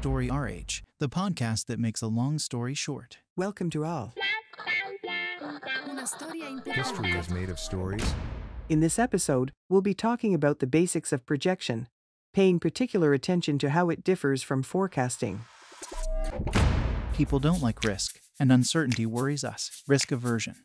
Story RH, the podcast that makes a long story short. Welcome to all. History is made of stories. In this episode, we'll be talking about the basics of projection, paying particular attention to how it differs from forecasting. People don't like risk, and uncertainty worries us. Risk aversion.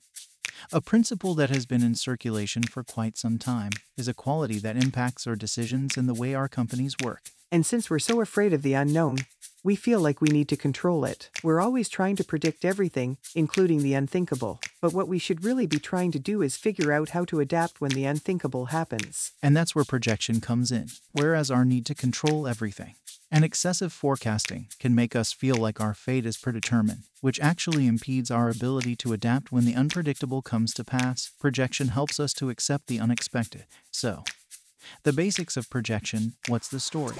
A principle that has been in circulation for quite some time is a quality that impacts our decisions and the way our companies work. And since we're so afraid of the unknown, we feel like we need to control it. We're always trying to predict everything, including the unthinkable. But what we should really be trying to do is figure out how to adapt when the unthinkable happens. And that's where projection comes in, whereas our need to control everything. And excessive forecasting can make us feel like our fate is predetermined, which actually impedes our ability to adapt when the unpredictable comes to pass. Projection helps us to accept the unexpected. So, the basics of projection, what's the story?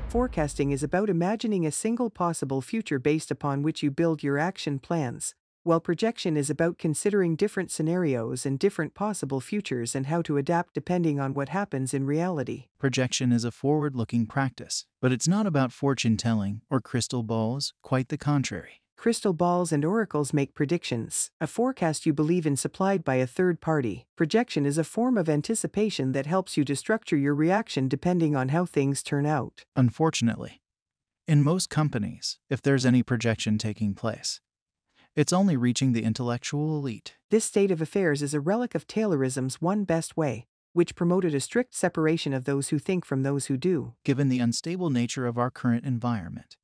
Forecasting is about imagining a single possible future based upon which you build your action plans, while projection is about considering different scenarios and different possible futures and how to adapt depending on what happens in reality. Projection is a forward-looking practice, but it's not about fortune-telling or crystal balls, quite the contrary. Crystal balls and oracles make predictions, a forecast you believe in supplied by a third party. Projection is a form of anticipation that helps you to structure your reaction depending on how things turn out. Unfortunately, in most companies, if there's any projection taking place, it's only reaching the intellectual elite. This state of affairs is a relic of Taylorism's One Best Way, which promoted a strict separation of those who think from those who do. Given the unstable nature of our current environment,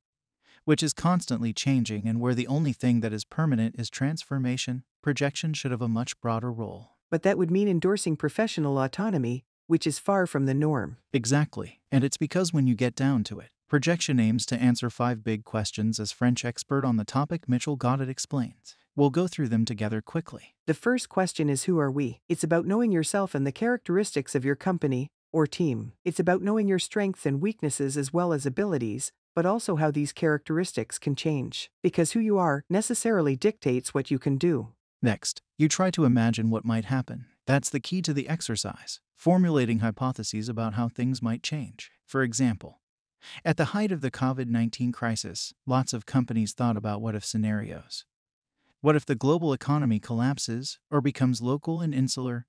which is constantly changing and where the only thing that is permanent is transformation, projection should have a much broader role. But that would mean endorsing professional autonomy, which is far from the norm. Exactly, and it's because when you get down to it, projection aims to answer 5 big questions, as French expert on the topic Mitchell Goddard explains. We'll go through them together quickly. The first question is, who are we? It's about knowing yourself and the characteristics of your company or team. It's about knowing your strengths and weaknesses as well as abilities, but also how these characteristics can change. Because who you are necessarily dictates what you can do. Next, you try to imagine what might happen. That's the key to the exercise, formulating hypotheses about how things might change. For example, at the height of the COVID-19 crisis, lots of companies thought about what-if scenarios. What if the global economy collapses, or becomes local and insular,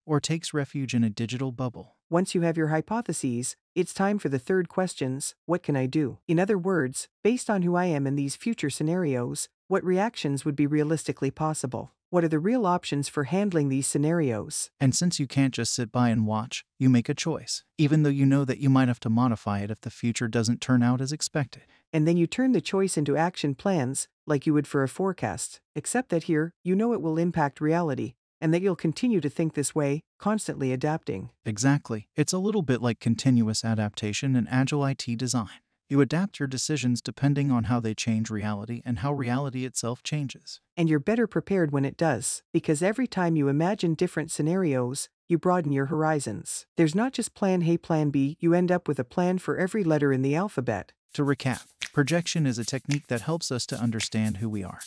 or takes refuge in a digital bubble? Once you have your hypotheses, it's time for the third questions. What can I do? In other words, based on who I am in these future scenarios, what reactions would be realistically possible? What are the real options for handling these scenarios? And since you can't just sit by and watch, you make a choice, even though you know that you might have to modify it if the future doesn't turn out as expected. And then you turn the choice into action plans, like you would for a forecast, except that here, you know it will impact reality, and that you'll continue to think this way, constantly adapting. Exactly. It's a little bit like continuous adaptation in Agile IT design. You adapt your decisions depending on how they change reality and how reality itself changes. And you're better prepared when it does, because every time you imagine different scenarios, you broaden your horizons. There's not just plan A, plan B, you end up with a plan for every letter in the alphabet. To recap, projection is a technique that helps us to understand who we are,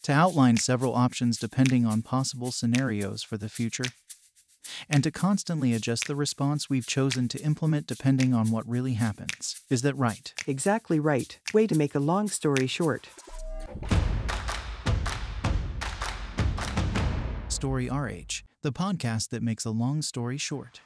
to outline several options depending on possible scenarios for the future, and to constantly adjust the response we've chosen to implement depending on what really happens. Is that right? Exactly right. Way to make a long story short. Story RH, the podcast that makes a long story short.